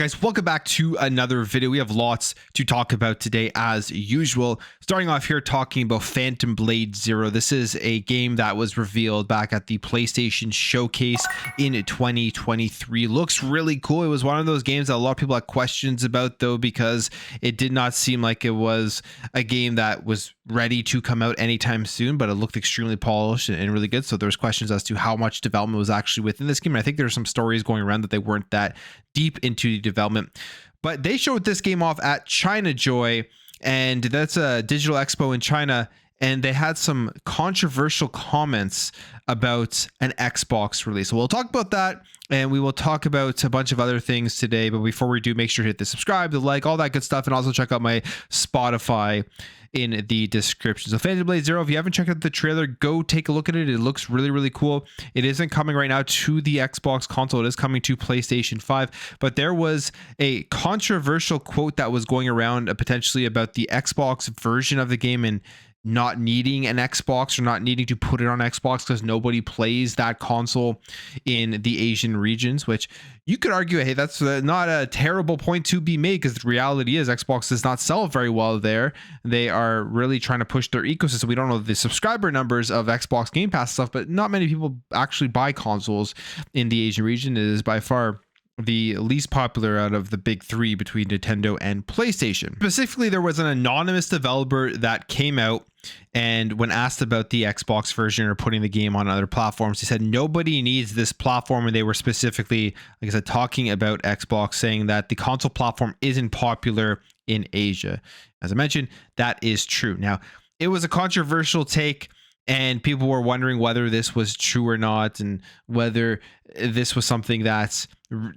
guys, welcome back to another video. We have lots to talk about today as usual. Starting off here talking about Phantom Blade Zero. This is a game that was revealed back at the PlayStation showcase in 2023. Looks really cool. It was one of those games that a lot of people had questions about though, because it did not seem like it was a game that was ready to come out anytime soon, but it looked extremely polished and really good. So there's questions as to how much development was actually within this game. And I think there's some stories going around that they weren't that deep into the development, but they showed this game off at China Joy, and that's a digital expo in China, and they had some controversial comments about an Xbox release. So we'll talk about that, and we will talk about a bunch of other things today. But before we do, make sure to hit the subscribe, the like, all that good stuff, and also check out my Spotify in the description. So Phantom Blade Zero, if you haven't checked out the trailer, go take a look at it. It looks really, really cool. It isn't coming right now to the Xbox console. It is coming to PlayStation 5, but there was a controversial quote that was going around potentially about the Xbox version of the game and not needing an Xbox or not needing to put it on Xbox because nobody plays that console in the Asian regions, which you could argue, hey, that's not a terrible point to be made, because the reality is Xbox does not sell very well there. They are really trying to push their ecosystem. We don't know the subscriber numbers of Xbox Game Pass stuff, but not many people actually buy consoles in the Asian region. It is by far the least popular out of the big three between Nintendo and PlayStation. Specifically, there was an anonymous developer that came out, and when asked about the Xbox version or putting the game on other platforms, he said nobody needs this platform. And they were specifically, like I said, talking about Xbox, saying that the console platform isn't popular in Asia. As I mentioned, that is true. Now, it was a controversial take, and people were wondering whether this was true or not, and whether this was something that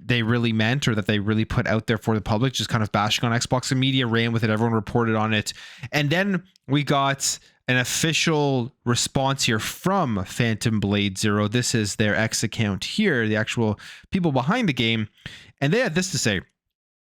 they really meant or that they really put out there for the public, just kind of bashing on Xbox. The media ran with it. Everyone reported on it. And then we got an official response here from Phantom Blade Zero. This is their X account here, the actual people behind the game. And they had this to say.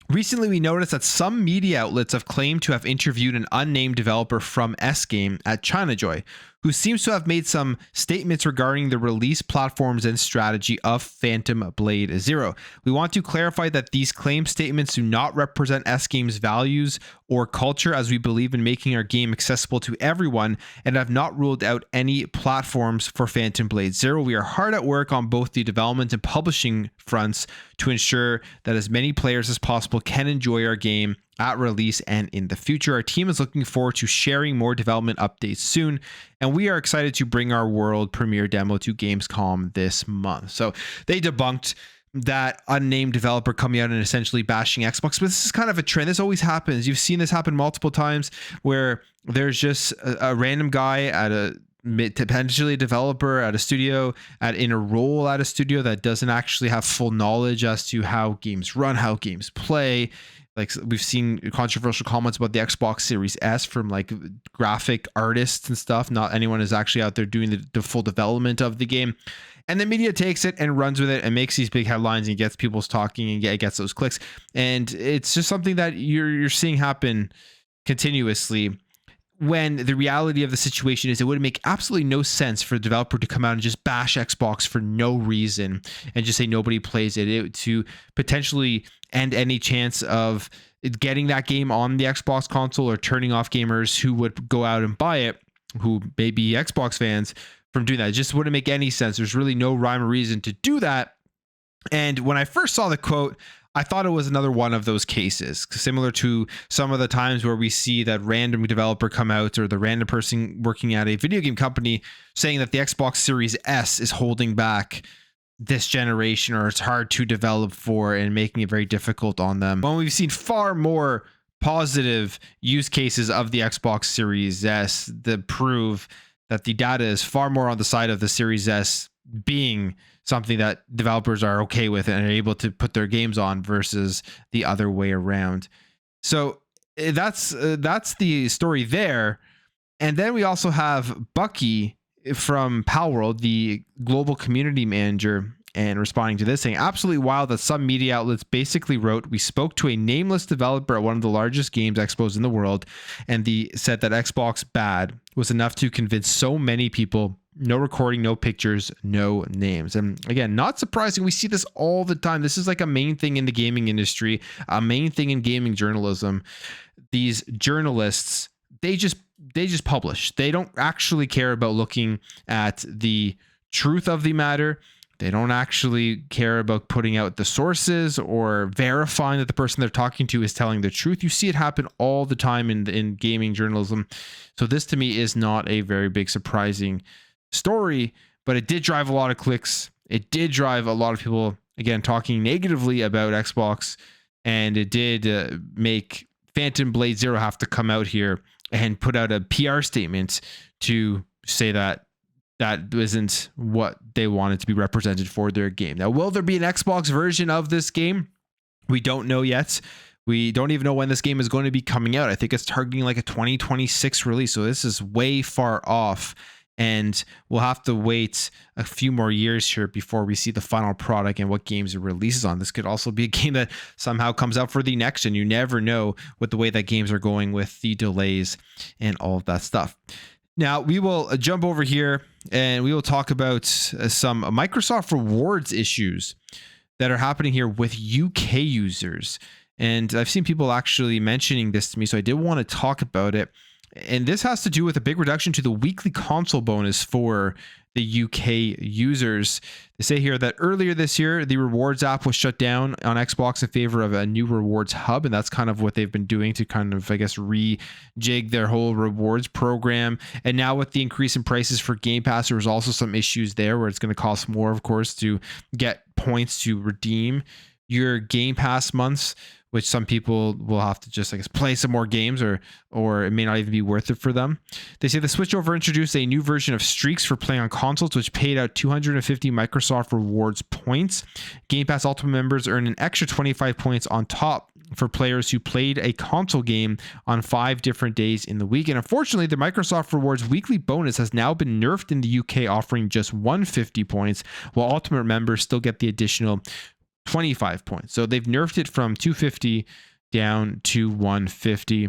Recently, we noticed that some media outlets have claimed to have interviewed an unnamed developer from S-Game at China Joy, who seems to have made some statements regarding the release platforms and strategy of Phantom Blade Zero. We want to clarify that these claim statements do not represent S-Game's values or culture, as we believe in making our game accessible to everyone, and have not ruled out any platforms for Phantom Blade Zero. We are hard at work on both the development and publishing fronts to ensure that as many players as possible can enjoy our game at release and in the future. Our team is looking forward to sharing more development updates soon, and we are excited to bring our world premiere demo to Gamescom this month. So they debunked that unnamed developer coming out and essentially bashing Xbox. But this is kind of a trend. This always happens. You've seen this happen multiple times, where there's just a random guy at a potentially a developer at a studio in a role at a studio that doesn't actually have full knowledge as to how games run, how games play. Like, we've seen controversial comments about the Xbox Series S from like graphic artists and stuff. Not anyone is actually out there doing the full development of the game. And the media takes it and runs with it and makes these big headlines and gets people's talking and gets those clicks. And it's just something that you're seeing happen continuously, when the reality of the situation is it would make absolutely no sense for a developer to come out and just bash Xbox for no reason and just say nobody plays it, to potentially end any chance of getting that game on the Xbox console, or turning off gamers who would go out and buy it, who may be Xbox fans, from doing that. It just wouldn't make any sense. There's really no rhyme or reason to do that. And when I first saw the quote, I thought it was another one of those cases, similar to some of the times where we see that random developer come out, or the random person working at a video game company saying that the Xbox Series S is holding back this generation, or it's hard to develop for, and making it very difficult on them. When we've seen far more positive use cases of the Xbox Series S that prove that the data is far more on the side of the Series S being something that developers are okay with and are able to put their games on, versus the other way around. So that's the story there. And then we also have Bucky from Palworld, the global community manager, and responding to this, saying, absolutely wild that some media outlets basically wrote, we spoke to a nameless developer at one of the largest games expos in the world, and said that Xbox bad was enough to convince so many people no recording, no pictures, no names. And again, not surprising. We see this all the time. This is like a main thing in the gaming industry, a main thing in gaming journalism. These journalists, they just publish. They don't actually care about looking at the truth of the matter. They don't actually care about putting out the sources or verifying that the person they're talking to is telling the truth. You see it happen all the time in gaming journalism. So this to me is not a very big surprising story, but it did drive a lot of clicks. It did drive a lot of people, again, talking negatively about Xbox, and it did make Phantom Blade Zero have to come out here and put out a PR statement to say that isn't what they wanted to be represented for their game. Now, will there be an Xbox version of this game? We don't know yet. We don't even know when this game is going to be coming out. I think it's targeting like a 2026 release. So this is way far off, and we'll have to wait a few more years here before we see the final product and what games it releases on. This could also be a game that somehow comes out for the next, and you never know with the way that games are going with the delays and all of that stuff. Now, we will jump over here and we will talk about some Microsoft rewards issues that are happening here with UK users. And I've seen people actually mentioning this to me, so I did want to talk about it. And this has to do with a big reduction to the weekly console bonus for the UK users. They say here that earlier this year, the rewards app was shut down on Xbox in favor of a new rewards hub. And that's kind of what they've been doing to kind of, I guess, rejig their whole rewards program. And now with the increase in prices for Game Pass, there was also some issues there where it's going to cost more, of course, to get points to redeem your Game Pass months, which some people will have to just, I guess, play some more games, or it may not even be worth it for them. They say the switchover introduced a new version of Streaks for playing on consoles, which paid out 250 Microsoft Rewards points. Game Pass Ultimate members earn an extra 25 points on top for players who played a console game on 5 different days in the week. And unfortunately, the Microsoft Rewards weekly bonus has now been nerfed in the UK, offering just 150 points, while Ultimate members still get the additional 25 points. So they've nerfed it from 250 down to 150,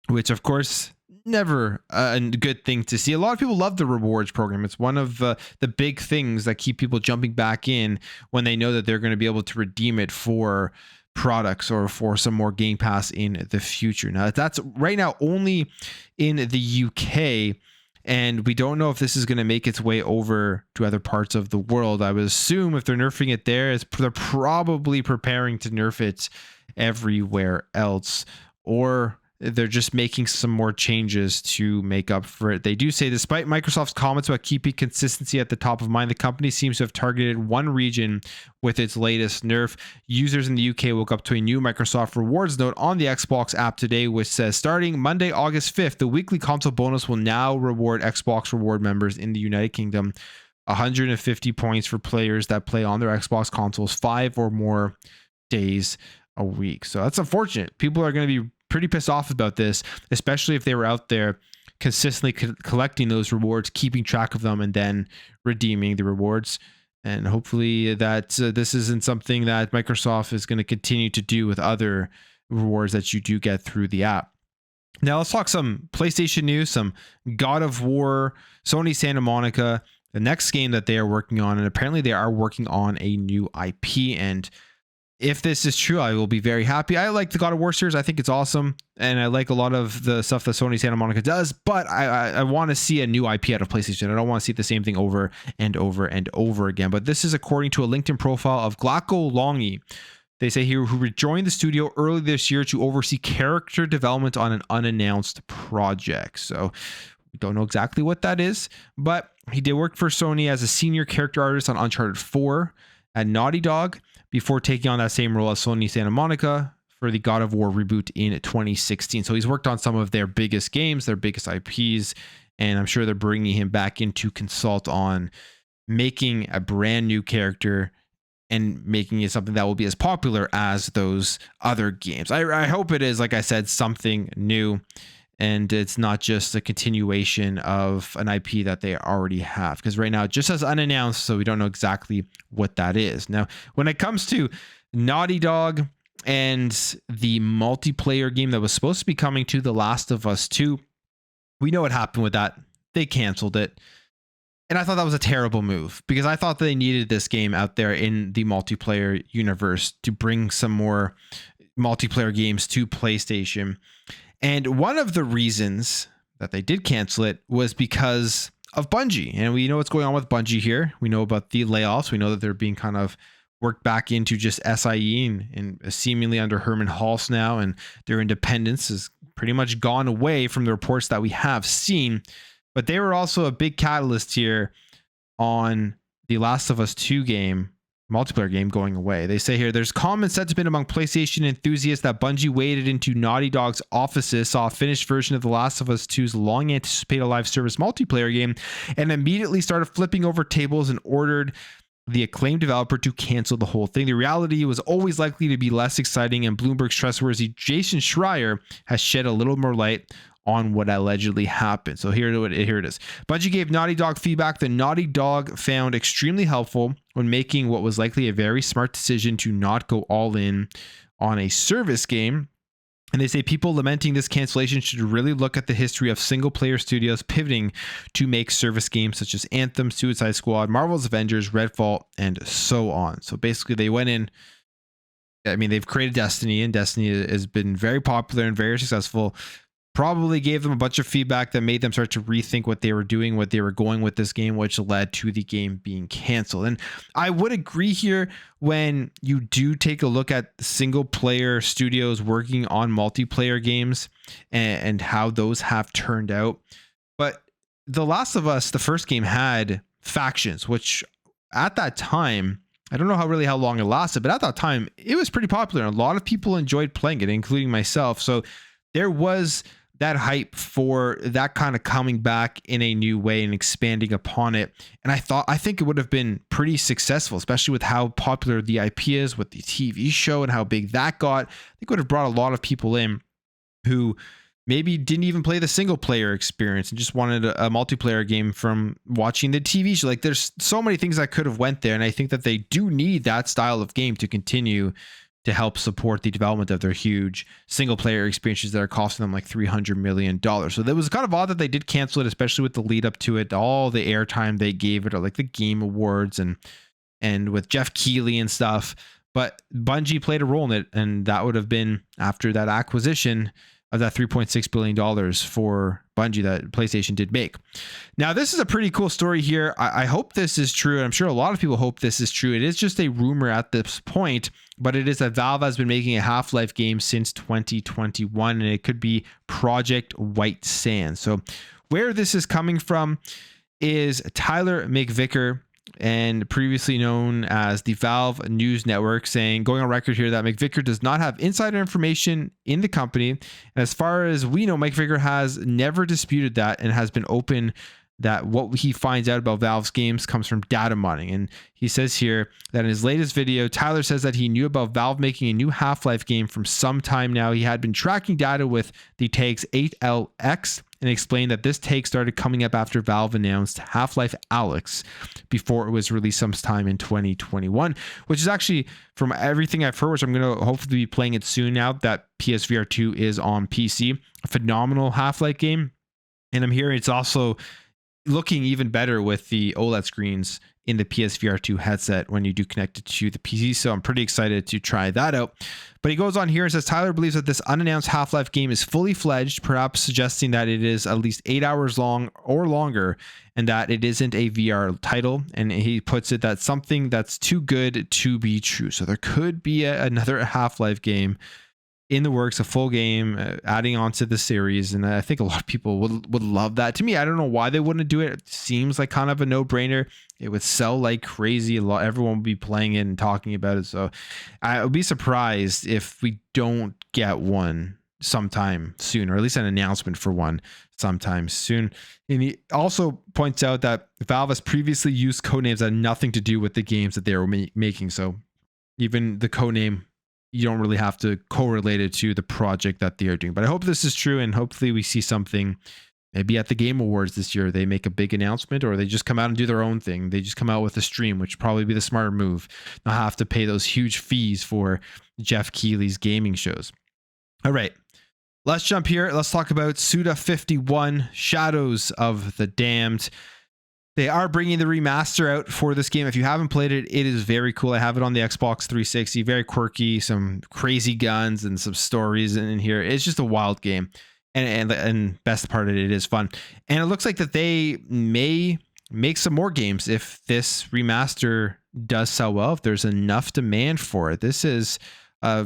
which of course never a good thing to see. A lot of people love the rewards program. It's one of the big things that keep people jumping back in when they know that they're going to be able to redeem it for products or for some more Game Pass in the future. Now, that's right now only in the UK, and we don't know if this is going to make its way over to other parts of the world. I would assume if they're nerfing it there, they're probably preparing to nerf it everywhere else, or they're just making some more changes to make up for it. They do say, despite Microsoft's comments about keeping consistency at the top of mind, the company seems to have targeted one region with its latest nerf. Users in the UK woke up to a new Microsoft Rewards note on the Xbox app today, which says, starting Monday, August 5th, the weekly console bonus will now reward Xbox Reward members in the United Kingdom 150 points for players that play on their Xbox consoles 5 or more days a week. So that's unfortunate. People are going to be pretty pissed off about this, especially if they were out there consistently collecting those rewards, keeping track of them, and then redeeming the rewards. And hopefully that this isn't something that Microsoft is going to continue to do with other rewards that you do get through the app. Now let's talk some PlayStation news, some God of War, Sony Santa Monica, the next game that they are working on. And apparently they are working on a new IP, and if this is true, I will be very happy. I like the God of War series. I think it's awesome. And I like a lot of the stuff that Sony Santa Monica does, but I want to see a new IP out of PlayStation. I don't want to see the same thing over and over and over again. But this is according to a LinkedIn profile of Glacko Longy. They say here, who rejoined the studio early this year to oversee character development on an unannounced project. So we don't know exactly what that is, but he did work for Sony as a senior character artist on Uncharted 4 at Naughty Dog, before taking on that same role as Sony Santa Monica for the God of War reboot in 2016. So he's worked on some of their biggest games, their biggest IPs, and I'm sure they're bringing him back in to consult on making a brand new character and making it something that will be as popular as those other games. I hope it is, like I said, something new, and it's not just a continuation of an IP that they already have, because right now it just says unannounced, so we don't know exactly what that is. Now, when it comes to Naughty Dog and the multiplayer game that was supposed to be coming to The Last of Us 2, we know what happened with that. They canceled it. And I thought that was a terrible move because I thought they needed this game out there in the multiplayer universe to bring some more multiplayer games to PlayStation. And one of the reasons that they did cancel it was because of Bungie. And we know what's going on with Bungie here. We know about the layoffs. We know that they're being kind of worked back into just SIE and seemingly under Herman Hulse now. And their independence has pretty much gone away from the reports that we have seen. But they were also a big catalyst here on the Last of Us 2 game, multiplayer game, going away. They say here, there's common sentiment among PlayStation enthusiasts that Bungie waded into Naughty Dog's offices, saw a finished version of The Last of Us 2's long anticipated live service multiplayer game, and immediately started flipping over tables and ordered the acclaimed developer to cancel the whole thing. The reality was always likely to be less exciting, and Bloomberg's trustworthy Jason Schreier has shed a little more light on what allegedly happened. So here it is. Bungie gave Naughty Dog feedback that Naughty Dog found extremely helpful when making what was likely a very smart decision to not go all in on a service game. And they say people lamenting this cancellation should really look at the history of single-player studios pivoting to make service games such as Anthem, Suicide Squad, Marvel's Avengers, Redfall, and so on. So basically they went in, I mean, they've created Destiny, and Destiny has been very popular and very successful. Probably gave them a bunch of feedback that made them start to rethink what they were doing, what they were going with this game, which led to the game being canceled. And I would agree here when you do take a look at single player studios working on multiplayer games and how those have turned out. But The Last of Us, the first game, had factions, which at that time, I don't know how long it lasted, but at that time, it was pretty popular. A lot of people enjoyed playing it, including myself. So there was that hype for that kind of coming back in a new way and expanding upon it. And I think it would have been pretty successful, especially with how popular the IP is with the TV show and how big that got. I think it would have brought a lot of people in who maybe didn't even play the single player experience and just wanted a multiplayer game from watching the TV show. Like, there's so many things that could have went there. And I think that they do need that style of game to continue to help support the development of their huge single player experiences that are costing them like $300 million. So that was kind of odd that they did cancel it, especially with the lead up to it, all the airtime they gave it, or like the Game Awards and with Jeff Keighley and stuff. But Bungie played a role in it, and that would have been after that acquisition of that $3.6 billion for Bungie that PlayStation did make. Now, this is a pretty cool story here. I hope this is true. And I'm sure a lot of people hope this is true. It is just a rumor at this point, but it is that Valve has been making a Half-Life game since 2021, and it could be Project White Sand. So where this is coming from is Tyler McVicker, and previously known as the Valve News Network, saying, going on record here, that McVicker does not have insider information in the company. And as far as we know, McVicker has never disputed that and has been open that what he finds out about Valve's games comes from data mining. And he says here that in his latest video, Tyler says that he knew about Valve making a new Half-Life game from some time now. He had been tracking data with the tags 8LX and explained that this tag started coming up after Valve announced Half-Life Alyx before it was released sometime in 2021, which is actually, from everything I've heard, which I'm going to hopefully be playing it soon now that PSVR 2 is on PC, a phenomenal Half-Life game. And I'm hearing it's also looking even better with the OLED screens in the PSVR 2 headset when you do connect it to the PC. So I'm pretty excited to try that out. But he goes on here and says Tyler believes that this unannounced Half-Life game is fully fledged, perhaps suggesting that it is at least 8 hours long or longer, and that it isn't a VR title. And he puts it that something that's too good to be true. So there could be another Half-Life game in the works, a full game adding on to the series. And I think a lot of people would love that. To me, I don't know why they wouldn't do it. It seems like kind of a no-brainer. It would sell like crazy. Everyone would be playing it and talking about it. So I would be surprised if we don't get one sometime soon, or at least an announcement for one sometime soon. And he also points out that Valve has previously used codenames that had nothing to do with the games that they were making. So even the codename, you don't really have to correlate it to the project that they are doing. But I hope this is true, and hopefully we see something maybe at the Game Awards this year. They make a big announcement, or they just come out and do their own thing. They just come out with a stream, which would probably be the smarter move. Not have to pay those huge fees for Jeff Keighley's gaming shows. All right, let's jump here. Let's talk about Suda 51, Shadows of the Damned. They are bringing the remaster out for this game. If you haven't played it, it is very cool. I have it on the Xbox 360. Very quirky, some crazy guns and some stories in here. It's just a wild game. And best part of it is fun. And it looks like that they may make some more games if this remaster does sell well, if there's enough demand for it. This is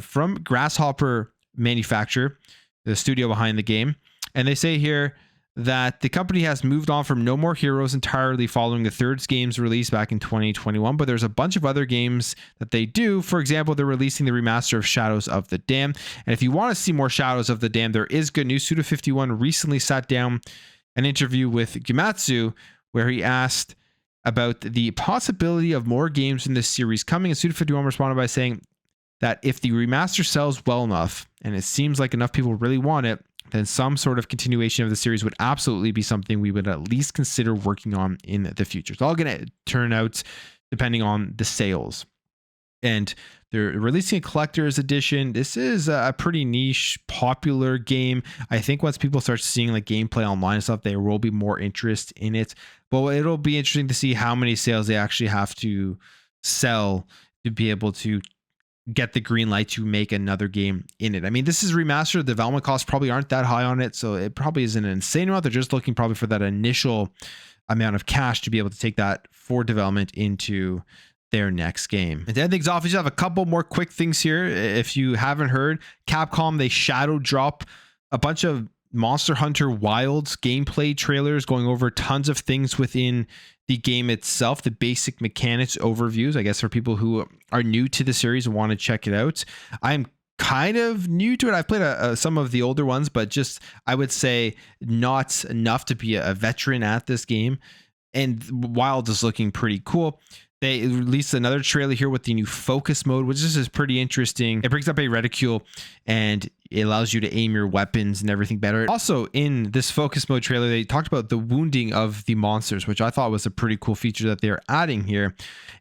from Grasshopper Manufacture, the studio behind the game. And they say here that the company has moved on from No More Heroes entirely following the third game's release back in 2021, but there's a bunch of other games that they do. For example, they're releasing the remaster of Shadows of the Dam. And if you want to see more Shadows of the Dam, there is good news. Suda51 recently sat down an interview with Gematsu where he asked about the possibility of more games in this series coming, and Suda51 responded by saying that if the remaster sells well enough, and it seems like enough people really want it, then some sort of continuation of the series would absolutely be something we would at least consider working on in the future. It's all going to turn out depending on the sales. And they're releasing a collector's edition. This is a pretty niche, popular game. I think once people start seeing like gameplay online and stuff, there will be more interest in it. But it'll be interesting to see how many sales they actually have to sell to be able to get the green light to make another game in it. I mean, this is remastered. The development costs probably aren't that high on it, so it probably isn't an insane amount. They're just looking probably for that initial amount of cash to be able to take that for development into their next game. And to end things off, we just have a couple more quick things here. If you haven't heard, Capcom, they shadow drop a bunch of Monster Hunter Wilds gameplay trailers going over tons of things within the game itself, the basic mechanics overviews, I guess, for people who are new to the series and want to check it out. I'm kind of new to it. I've played some of the older ones, but just, I would say, not enough to be a veteran at this game. And Wild is looking pretty cool. They released another trailer here with the new focus mode, which is pretty interesting. It brings up a reticule and it allows you to aim your weapons and everything better. Also, in this focus mode trailer, they talked about the wounding of the monsters, which I thought was a pretty cool feature that they're adding here.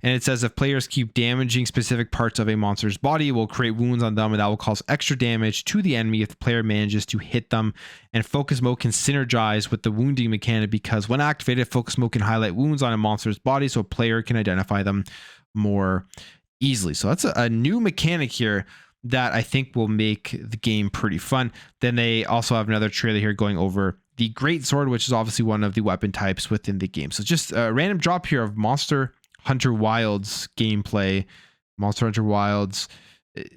And it says if players keep damaging specific parts of a monster's body, it will create wounds on them, and that will cause extra damage to the enemy if the player manages to hit them. And focus mode can synergize with the wounding mechanic because when activated, focus mode can highlight wounds on a monster's body so a player can identify them more easily. So that's a new mechanic here that I think will make the game pretty fun. Then they also have another trailer here going over the Great Sword, which is obviously one of the weapon types within the game. So just a random drop here of Monster Hunter Wilds gameplay, Monster Hunter Wilds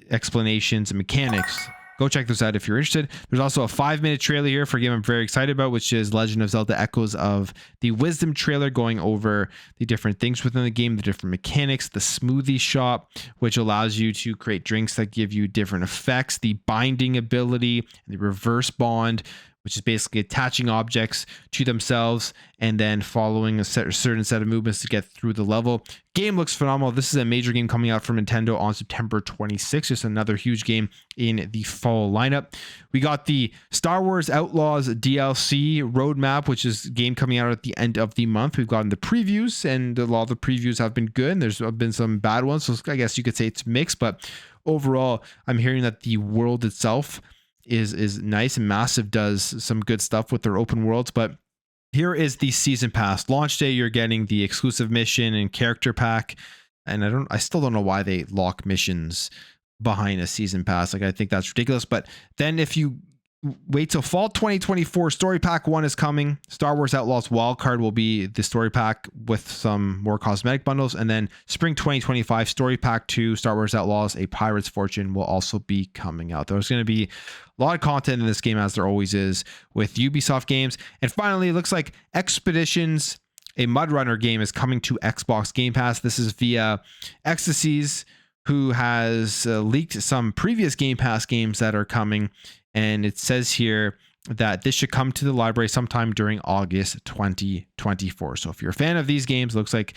explanations and mechanics. Go check those out if you're interested. There's also a 5-minute trailer here for a game I'm very excited about, which is Legend of Zelda Echoes of the Wisdom trailer, going over the different things within the game, the different mechanics, the smoothie shop, which allows you to create drinks that give you different effects, the binding ability, the reverse bond, which is basically attaching objects to themselves and then following a certain set of movements to get through the level. Game looks phenomenal. This is a major game coming out from Nintendo on September 26th. Just another huge game in the fall lineup. We got the Star Wars Outlaws DLC roadmap, which is a game coming out at the end of the month. We've gotten the previews, and a lot of the previews have been good. And there's been some bad ones, so I guess you could say it's mixed. But overall, I'm hearing that the world itself is nice, and Massive does some good stuff with their open worlds. But here is the season pass launch day. You're getting the exclusive mission and character pack, and I still don't know why they lock missions behind a season pass. Like, I think that's ridiculous. But then if you wait till fall 2024, story pack 1 is coming. Star Wars Outlaws Wildcard will be the story pack with some more cosmetic bundles, and then spring 2025 story pack 2, Star Wars Outlaws A Pirate's Fortune, will also be coming out. There's going to be a lot of content in this game, as there always is with Ubisoft games. And finally, it looks like Expeditions, a Mud Runner game, is coming to Xbox Game Pass. This is via Ecstasies, who has leaked some previous Game Pass games that are coming. And it says here that this should come to the library sometime during August 2024. So if you're a fan of these games, looks like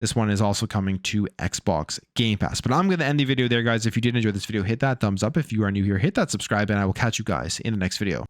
this one is also coming to Xbox Game Pass. But I'm going to end the video there, guys. If you did enjoy this video, hit that thumbs up. If you are new here, hit that subscribe, and I will catch you guys in the next video.